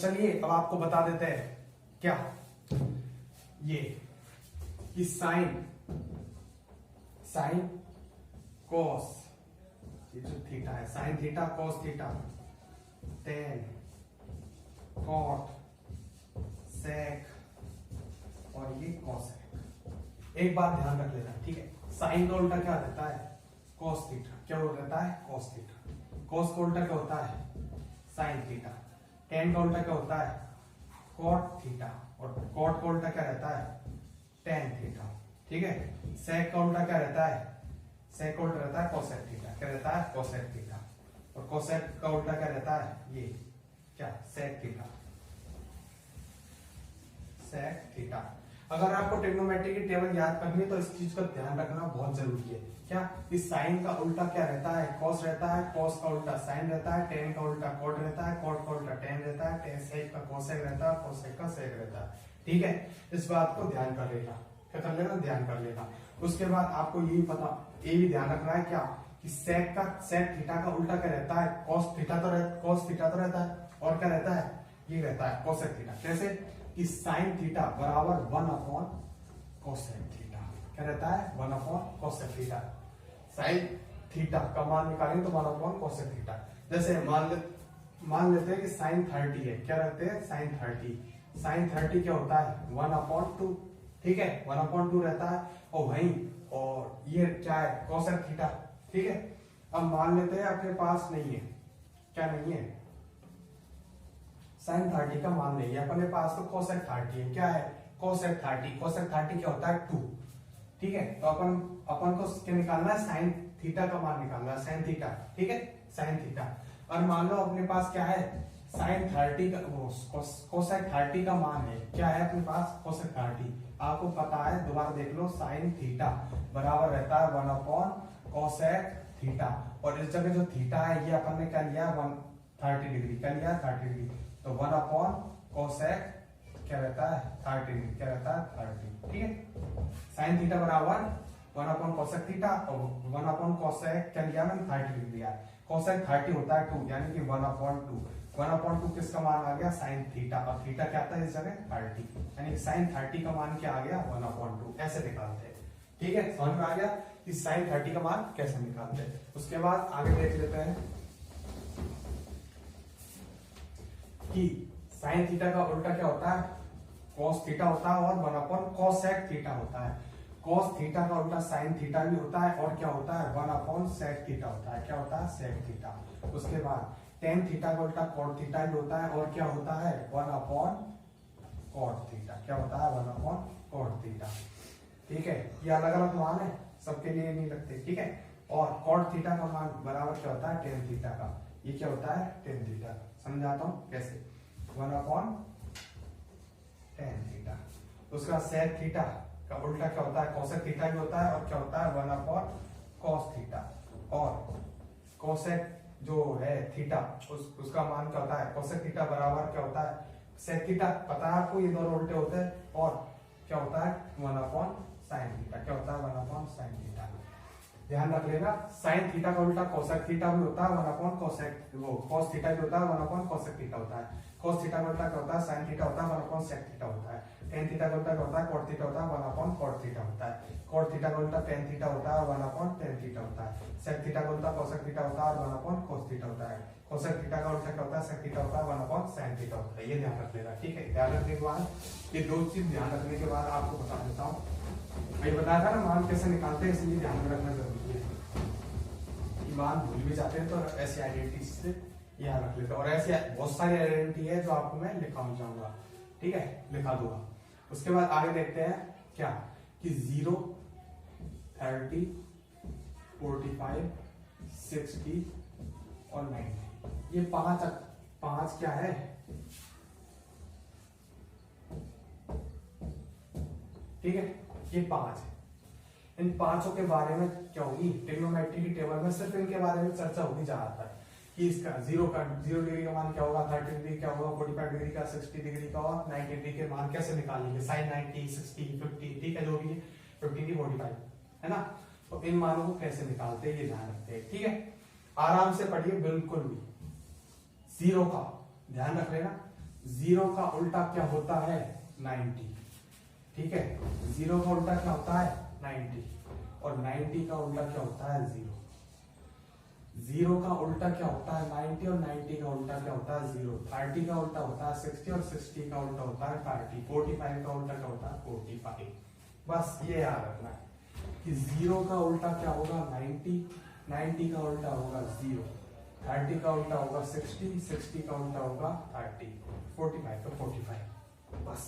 चलिए अब आपको बता देते हैं क्या ये कि साइन कॉस, ये जो थीटा है sine theta cos theta, tan cot sec और ये कॉसेक। एक बात ध्यान रख लेना, ठीक है। साइन का उल्टा क्या रहता है? Cos theta. क्या रहता है? Cos theta. कॉस का उल्टा क्या होता है? Sine theta. टेन का उल्टा क्या होता है? Cot theta. और कॉट का उल्टा क्या रहता है? Tan theta. ठीक है। सेक का उल्टा क्या रहता है? सेक का उल्टा रहता है कोसेक थीटा। क्या रहता है? Cosec theta. और कोसेक का उल्टा क्या रहता है? ये क्या? Sec theta. Sec theta. अगर आपको ट्रिग्नोमेट्री की टेबल याद करनी है तो इस चीज का ध्यान रखना बहुत जरूरी है। क्या? इस साइन का उल्टा क्या रहता है? कॉस रहता है। कॉस का उल्टा साइन रहता है। टेन का उल्टा कॉट रहता है। कॉट का उल्टा टेन रहता है। टेन सेक का कोसेक रहता है। कोसेक का सेक रहता है। ठीक है, इस बात को ध्यान कर लेना। क्या कर लेना? ध्यान कर लेना। उसके बाद आपको ये भी ध्यान रखना है क्या कि सेक थीटा का उल्टा क्या रहता है? कॉस थीटा तो रहता है। और क्या रहता है? ये रहता है कोसेक थीटा। कैसे? कि साइन थीटा बराबर 1 अपॉन कोसेक थीटा। क्या रहता है? 1 upon cosec theta. Sine theta का मान निकालेंगे तो 1 अपॉन कोसेक थीटा। जैसे मान लेते हैं कि साइन 30 है। क्या रहते हैं? साइन 30 क्या होता है? 1 अपॉन 2। ठीक है, 1 अपॉन 2 रहता है। और ये क्या है? Cosec theta. ठीक है। अब मान लेते हैं अपने पास नहीं है। क्या नहीं है? साइन 30 का मान नहीं है अपने पास, तो कोसेक 30 है। क्या है? कोसेक 30 क्या होता है? 2। ठीक है, तो अपन को क्या निकालना है? साइन थीटा का मान निकालना है। Sine theta. ठीक है, साइन थीटा। और मान लो अपने पास क्या है? साइन 30 का कोसेक 30 का मान है। क्या है अपने पास? कोसेक 30। आपको पता है, दोबारा देख लो, साइन थीटा बराबर रहता है 1 अपॉन कोसेक थीटा। और इस जगह जो थीटा है ये अपन ने क्या लिया? 30 डिग्री। क्या लिया? 30 डिग्री। तो 1 अपॉन कोसेक क्या रहता है? 30 डिग्री। क्या रहता है? 30। ठीक है। साइन थीटा बराबर 1 अपॉन कोसेक थीटा और 1 अपॉन कोसेक क्या लिया मैंने? 30 डिग्री लिया। कोसेक 30 होता है 2, यानी कि 1 अपॉन 2। 1 अपॉन 2 किसका मान आ गया? Sine theta. और थीटा क्या आता है इस जगह? 30। यानी कि साइन 30 का मान क्या आ गया? 1 अपॉन 2। ऐसे निकालते हैं। ठीक है, समझ में आ गया कि साइन 30 का मान कैसे निकालते हैं। उसके बाद आगे देख लेते हैं कि साइन थीटा का उल्टा क्या होता है? कॉस थीटा होता है। और 1 अपॉन कोसेक थीटा होता है। कॉस थीटा का उल्टा साइन थीटा भी होता है। और क्या होता है? 1 अपॉन सेक थीटा होता है। क्या होता है? Sec theta. उसके बाद टेन थीटा का उल्टा कॉट थीटा भी होता है। और क्या होता है? 1 अपॉन कॉट थीटा। क्या होता है? 1 अपॉन कॉट थीटा। ठीक है, ये अलग अलग मान है, सबके लिए नहीं लगते। ठीक है। और कॉट थीटा का मान बराबर क्या होता है? टेन थीटा का। ये क्या होता है? Tan theta. समझाता हूं कैसे। 1 अपॉन टेन थीटा। उसका सेक थीटा का उल्टा क्या होता है? कोसेक थीटा भी होता है। और क्या होता है? 1 अपॉन कॉस थीटा। और कोसेक जो है थीटा उसका मान क्या होता है? कोसेक थीटा बराबर क्या होता है? Sec theta. पता है आपको, ये दोनों उल्टे होते हैं। और क्या होता है? 1 अपॉन साइन थीटा। क्या होता है? 1 अपॉन साइन थीटा। ध्यान रख लेना, साइन थीटा का उल्टा कोसेक थीटा भी होता है। 1 अपॉन कोसेक कॉस थीटा भी होता है। 1 अपॉन कोसेक थीटा होता है। कॉस थीटा का उल्टा क्या होता है? साइन थीटा होता है। 1 अपॉन सेक थीटा होता है। टेन थीटा का उल्टा क्या होता है? कॉट थीटा होता है। 1 अपॉन कॉट थीटा होता है। कॉट थीटा का उल्टा टेन थीटा होता है। 1 अपॉन टेन थीटा होता है। सेक थीटा का उल्टा कोसेक थीटा होता है। और 1 अपॉन कोस थीटा होता है। कोसेक थीटा का उल्टा क्या होता है? सेक थीटा होता है। 1 अपॉन साइन थीटा होता है। ये ध्यान रख लेना। ठीक है, ध्यान रखने के बाद ये दो चीज ध्यान रखने के बाद आपको बता देता हूँ। मैं बताया था ना मान कैसे निकालते हैं, इसलिए ध्यान में रखना जरूरी है। मान भूल भी जाते हैं तो ऐसी आइडेंटिटी से याद रख लेते हैं। और ऐसी बहुत सारी आइडेंटिटी है जो आपको मैं लिखाना चाहूंगा। ठीक है, लिखा दूंगा। उसके बाद आगे देखते हैं क्या कि 0, 30, 45, 60 और 90। ये पांच क्या है? ठीक है, ये 5 है। इन पांचों के बारे में क्या होगी? ट्रिग्नोमेट्री की टेबल में सिर्फ इनके बारे में चर्चा होगी ज्यादातर कि इसका 0 डिग्री का मान क्या होगा, 30 डिग्री क्या होगा, 45 डिग्री का, 60 डिग्री का और 90 डिग्री के मान कैसे निकालेंगे। साइन 90, 60, 50, ठीक है, जो भी है 50, 45 है ना। तो इन मानों को कैसे निकालते हैं ये ध्यान रखते हैं। ठीक है, आराम से पढ़िए, बिल्कुल भी 0 का ध्यान रख लेना। जीरो का उल्टा क्या होता है 90, ठीक है। जीरो का उल्टा क्या होता है 90 और 90 का उल्टा क्या होता है जीरो। जीरो का उल्टा क्या होता है 90 और 90 का उल्टा क्या होता है जीरो। 30 का उल्टा होता है 60 और 60 का उल्टा होता है 40। 45 का उल्टा क्या होता है 45। बस ये याद रखना है कि जीरो का उल्टा क्या होगा 90, 90 का उल्टा होगा जीरो, 30 का उल्टा होगा 60, 60 का उल्टा होगा 30, 45 का 45। बस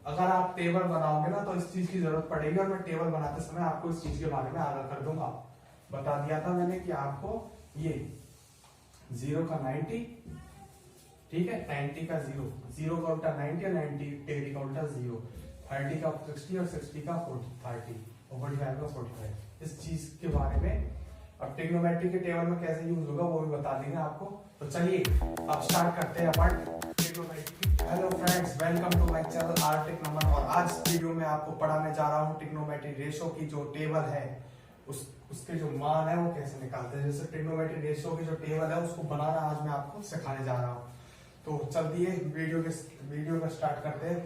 अगर आप टेबल बनाओगे ना तो इस चीज की जरूरत पड़ेगी और मैं टेबल बनाते समय आपको इस चीज के बारे में आगाह कर दूंगा। बता दिया था मैंने कि आपको ये जीरो का 90, ठीक है, 90 का जीरो, जीरो का उल्टा 90 और 90 डिग्री का उल्टा जीरो, 30 का 60 और 60 का 30 और 45 का 45। इस चीज के बारे में अब ट्रिग्नोमेट्री के टेबल में कैसे यूज होगा वो भी बता देंगे आपको। तो चलिए अब स्टार्ट करते हैं part trigonometry. Hello friends, welcome to my channel Artik Naman. और आज वीडियो में आपको पढ़ाने जा रहा हूँ ट्रिग्नोमेट्री रेशो की जो टेबल है उसके जो मान है वो कैसे निकालते हैं। जैसे ट्रिग्नोमेट्री रेशो की जो टेबल है उसको बनाना आज मैं आपको सिखाने जा रहा हूँ। तो चलिए वीडियो का स्टार्ट करते हैं।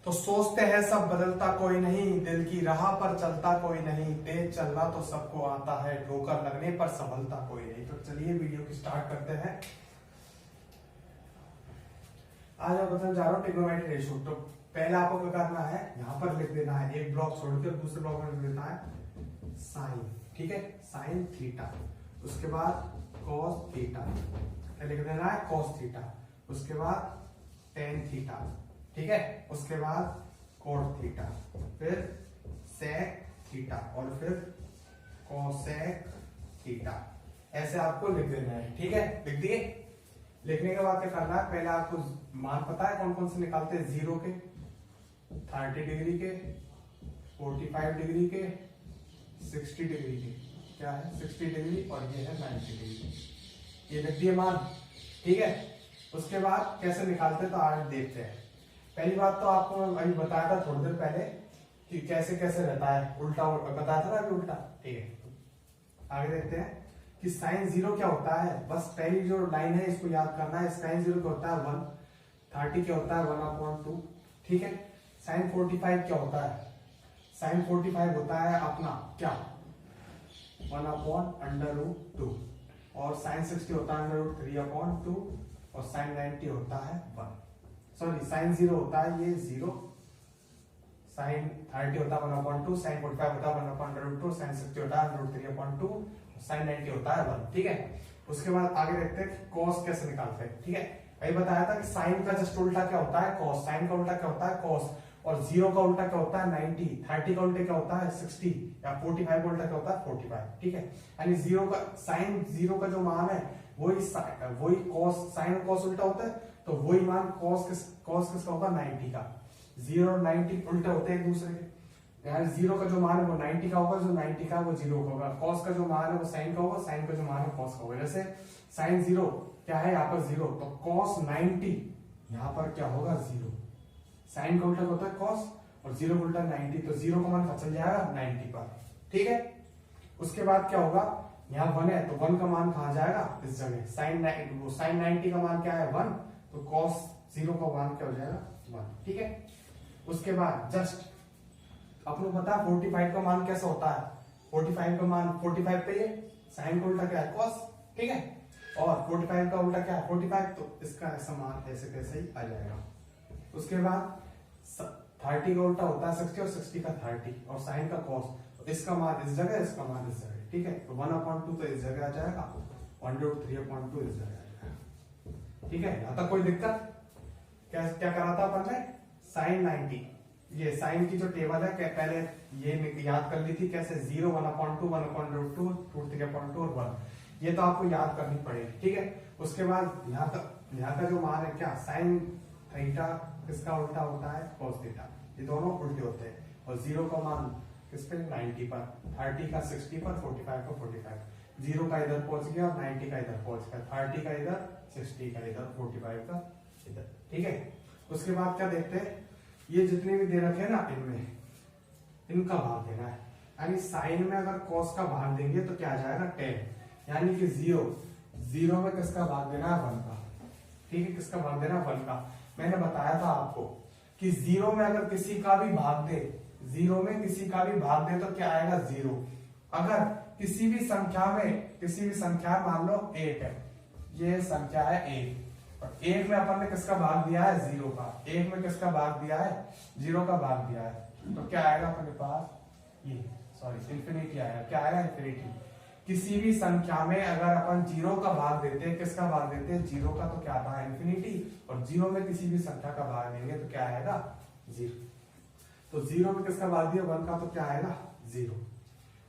तो सोचते हैं सब बदलता कोई नहीं, दिल की राह पर चलता कोई नहीं, तेज चलना तो सबको आता है, ठोकर लगने पर संभलता कोई नहीं। तो चलिए वीडियो की स्टार्ट करते हैं। आज मैं बताने जा रहा हूँ ट्रिग्नोमेट्री रेशो। तो पहले आपको क्या करना है, यहाँ पर लिख देना है, एक ब्लॉक छोड़कर दूसरे ब्लॉक में लिख देना है साइन, ठीक है, साइन थीटा। उसके बाद कॉस थीटा, क्या लिख देना है कॉस थीटा। उसके बाद टेन थीटा, ठीक है। उसके बाद कोट थीटा, फिर सेक थीटा और फिर कोसेक थीटा। ऐसे आपको लिख देना है, ठीक है। लिख दिए। लिखने के बाद क्या करना है, पहले आपको मान पता है कौन कौन से निकालते हैं, जीरो के, 30 डिग्री के, 45 डिग्री के, 60 डिग्री के, क्या है 60 डिग्री और ये है 90 डिग्री। ये लिख दिए मान, ठीक है। उसके बाद कैसे निकालते हैं तो आज देखते हैं। पहली बात तो आपको अभी बताया था थोड़ी देर पहले कि कैसे कैसे रहता है, उल्टा बताया था ना अभी उल्टा, ठीक है। आगे देखते हैं कि साइन जीरो क्या होता है। बस पहली जो लाइन है इसको याद करना है। साइन जीरो क्या होता है 1, 30 क्या होता है 1/2, ठीक है। साइन 45 क्या होता है, साइन 45 होता है अपना क्या 1/√2 और साइन 60 होता है √3/2 और साइन 90 होता है 1। सॉरी, साइन जीरो होता है ये 0, साइन 30 होता है 1/2, साइन 45 होता है 1/√2, साइन 60 होता है √3/2, साइन 90 होता है 1, ठीक है। उसके बाद आगे देखते हैं कि कॉस कैसे निकालते हैं, ठीक है। अभी बताया था कि साइन का जस्ट उल्टा क्या होता है कॉस, साइन का उल्टा क्या होता है कॉस, और जीरो का उल्टा क्या होता है 90, 30 का उल्टा क्या होता है 60 या 45 का उल्टा क्या होता है 45, ठीक है। यानी जीरो का साइन जीरो का जो मान है वही कॉस, साइन कॉस उल्टा होता है तो वही मान कॉस किसका होगा 90 का। जीरो और 90 उल्टे होते हैं एक दूसरे के, यानी जीरो का जो मान है वो 90 का होगा, जो 90 का वो जीरो का होगा। कॉस का जो मान है वो साइन का होगा, साइन का जो मान है कॉस का होगा। जैसे साइन जीरो क्या है यहाँ पर जीरो, तो कॉस 90 यहाँ पर क्या होगा जीरो। साइन का उल्टा होता है कॉस और जीरो का उल्टा 90, तो जीरो का मान चल जाएगा 90 पर, ठीक है। उसके बाद क्या होगा, यहाँ 1 है तो 1 का मान कहा जाएगा इस जगह, साइन 90 का मान क्या है 1, तो कॉस जीरो का मान क्या हो जाएगा 1, ठीक है। उसके बाद जस्ट आपको पता है 45 का मान कैसा होता है, 45 का मान 45 पे ये साइन का उल्टा क्या है कॉस, ठीक है, और 45 का उल्टा क्या है 45, तो इसका ऐसा मान ऐसे कैसे ही आ जाएगा। उसके बाद 30 का उल्टा होता है 60 और 60 का 30 और साइन का कॉस, तो इसका मान इस जगह, इसका मान इस जगह, ठीक है। तो 1/2 तो इस जगह आ जाएगा, 1/3/2 इस जगह आ जाएगा, ठीक है। यहाँ तक कोई दिक्कत? क्या करा था अपन ने, साइन 90, ये साइन की जो टेबल है पहले ये याद कर ली थी कैसे, 0, 1/2, 1/√2, √3/2 और 1, ये तो आपको याद करनी पड़ेगी, ठीक है। उसके बाद यहाँ का जो मान है क्या, साइन थीटा किसका उल्टा होता है कॉस थीटा, ये दोनों उल्टे होते हैं। और जीरो का मान किस पे 90 पर, 30 का 60 पर, 45 का 45, जीरो का इधर पहुंच गया और 90 का इधर पहुंच गया, 30 का इधर, 60 का इधर, 45 का इधर, ठीक है। उसके बाद क्या देखते हैं, ये जितने भी दे रखे हैं ना इनमें इनका भाग देना है, यानी साइन में अगर कॉस का भाग देंगे तो क्या आ जाएगा 10, यानी कि जीरो में किसका भाग देना है 1 का, ठीक है, किसका भाग दे रहा है 1 का। मैंने बताया था आपको कि 0 में अगर किसी का भी भाग दे, 0 में किसी का भी भाग दे तो क्या आएगा 0। अगर किसी भी संख्या मान लो 8 है, ये संख्या है 1 और 1 में अपन ने किसका भाग दिया है 0 का, 1 में किसका भाग दिया है 0 का भाग दिया है, तो क्या आएगा अपने पास ये इंफिनिटी आएगा। क्या आएगा इंफिनिटी। किसी भी संख्या में अगर अपन 0 का भाग देते हैं, किसका भाग देते हैं 0 का, तो क्या आता है इंफिनिटी। और 0 में किसी भी संख्या का भाग देंगे तो क्या आएगा 0। तो 0 में किसका भाग दिया 1 का, तो क्या आएगा 0।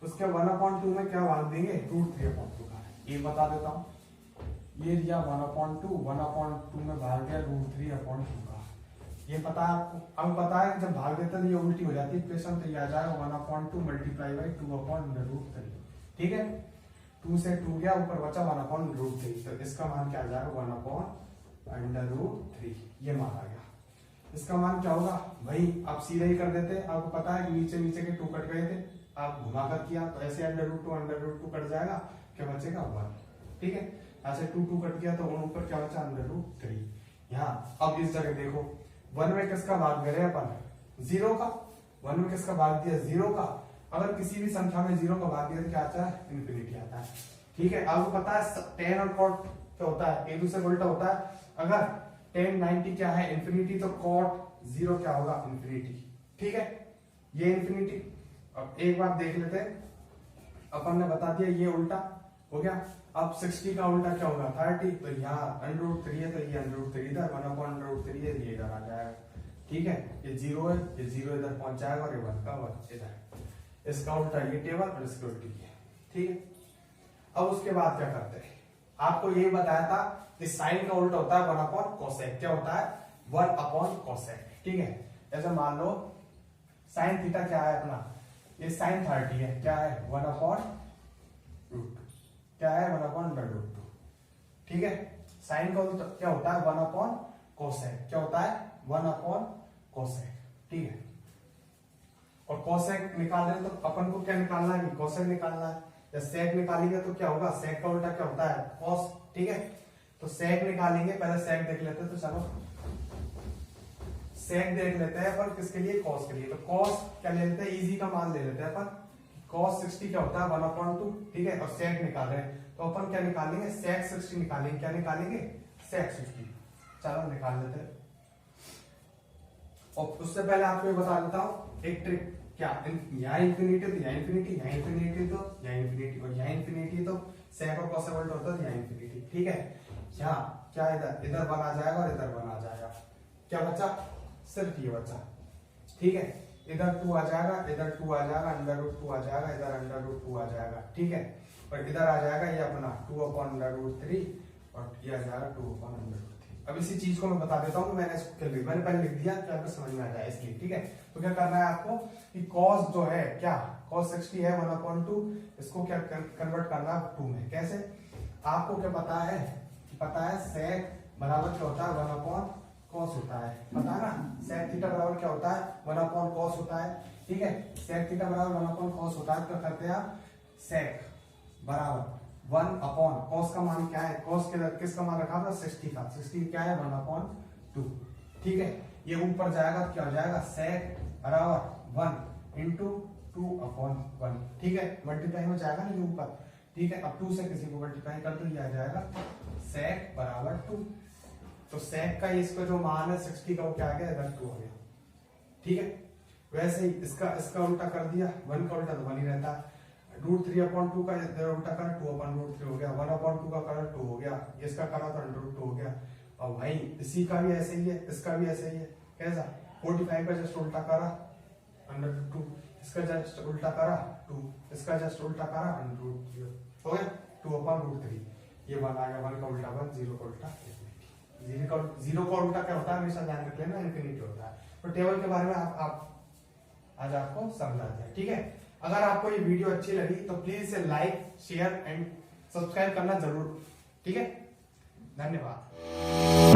उसके 1/2 में क्या भाग देंगे √3/2 का। ये बता देता हूं, ये दिया 1/2 में भाग दिया √3/2 का। ये पता है आपको। अब पता है जब भाग देते हैं ये उल्टी हो जाती है इक्वेशन, तो ये आ जाएगा 1/2 मल्टीप्लाई बाई 2/√3। ठीक है, 2 से 2 गया, ऊपर बचा 1/√3, तो इसका मान क्या आ जाएगा 1/√3। ये मान आ गया। इसका मान क्या होगा भाई, आप सीधा ही कर देते। आपको पता है कि नीचे के 2 कट गए थे, आप घुमाकर किया तो ऐसे √2 कट जाएगा, क्या बचेगा 1। ठीक है, ऐसे 2 कट गया तो ऊपर क्या बचा √3। यहाँ अब इस जगह देखो 1 में किसका भाग दे रहे हैं अपन 0 का, 1 में किसका भाग दिया 0 का। अगर किसी भी संख्या में 0 का भाग दिया तो क्या आता है इंफिनिटी आता है। ठीक है, आपको पता है tan और cot क्या होता है, एक दूसरे को उल्टा होता है। अगर tan 90 क्या है इंफिनिटी, तो cot 0 क्या होगा इंफिनिटी। ठीक है, ये इंफिनिटी। अब एक बार देख लेते हैं, अपन ने बता दिया ये उल्टा हो गया। अब 60 का उल्टा क्या होगा 30, तो यहाँ √3 है तो ये √3 इधर, 1/√3 है ये इधर आ जाएगा। ठीक है, ये 0 है, ये 0 इधर पहुंच जाएगा और ये 1 का 1 इधर। इसका उल्टा ये टेबल और इसका उल्टी ये। ठीक है, अब उसके बाद क्या करते हैं, आपको यही बताया था कि साइन का उल्टा होता है 1/cosec। क्या होता है 1/cosec। ठीक है, ऐसे मान लो साइन थीटा क्या है अपना, ये साइन 30 है, क्या है 1/√2। क्या है 1/√2। ठीक है, साइन का उल्टा क्या होता है 1/cosec। क्या होता है 1/cosec। ठीक है, और cosec निकाल रहे तो अपन को क्या निकालना है cosec निकालना है। या sec निकालेंगे तो क्या होगा, sec का उल्टा क्या होता है cos। ठीक है, तो sec निकालेंगे, पहले sec देख लेते हैं। तो चलो sec देख लेते हैं अपन किसके लिए cos के लिए। तो cos क्या ले लेते हैं, इजी का मान ले लेते हैं अपन। cos 60 क्या होता है 1/2। ठीक है, और sec निकाल रहे हैं तो अपन क्या निकालेंगे sec 60 निकालेंगे। क्या निकालेंगे sec 60। चलो निकाल लेते हैं। और उससे पहले आपको ये बता देता हूं एक ट्रिक। क्या यहाँ इंफिनिटी तो यहाँ इंफिनिटी, यहाँ इंफिनिटी तो यहाँ इंफिनिटी, और यहाँ इंफिनिटी तो sec और cos उल्टा होता है यहाँ इंफिनिटी। ठीक है, यहाँ क्या इधर 1 आ जाएगा और इधर 1 आ जाएगा। क्या बचा सिर्फ ये बचा। ठीक है, इधर 2 आ जाएगा, इधर 2 आ जाएगा, √2 आ जाएगा, इधर √2 आ जाएगा। ठीक है, और इधर आ जाएगा ये अपना 2/√3 और ये आ जाएगा 2/√3। अब इसी चीज को मैं बता देता हूँ, मैंने पहले लिख दिया कि आपको समझ में आ जाए इसलिए। ठीक है, तो क्या करना है आपको कि cos जो है क्या cos 60 है 1/2, इसको क्या कन्वर्ट करना है 2 में। कैसे, आपको क्या पता है sec बराबर क्या होता है 1/cos होता है, पता है ना। sec थीटा बराबर क्या होता है 1/cos होता है। ठीक है, sec थीटा बराबर 1/cos होता है। तो करते हैं आप sec बराबर 1/cos का मान क्या है, cos के किसका मान रखा था 60 का, 60 क्या है 1/2। ठीक है, ये ऊपर जाएगा तो क्या हो जाएगा sec बराबर 1 इंटू 2/1। ठीक है, मल्टीप्लाई हो जाएगा ना ये ऊपर। ठीक है, अब 2 से किसी को मल्टीप्लाई कर तो ये आ जाएगा sec बराबर 2। तो sec का इसका जो मान है 60 का वो क्या आ गया इधर 2 आ गया। ठीक है, वैसे ही इसका उल्टा कर दिया, 1 का उल्टा तो 1 ही रहता है। √3/2 का इधर उल्टा कर 2/√3 हो गया, 1/2 का कर 2 हो गया, इसका करा तो √2 हो गया। और भाई इसी का भी ऐसे ही है, इसका भी ऐसे ही है। कैसा 45 का जस्ट उल्टा करा √2, इसका जस्ट उल्टा करा 2, इसका जस्ट उल्टा करा √0 हो गया 2/√3। ये 1 आ गया, 1 का उल्टा 1, 0 का उल्टा इंफिनिटी। 0 का उल्टा क्या होता है हमेशा ध्यान रख लेना इंफिनिटी होता है। तो टेबल के बारे में आप आज आपको समझा दिया। ठीक है, अगर आपको ये वीडियो अच्छी लगी तो प्लीज इसे लाइक शेयर एंड सब्सक्राइब करना जरूर। ठीक है, धन्यवाद।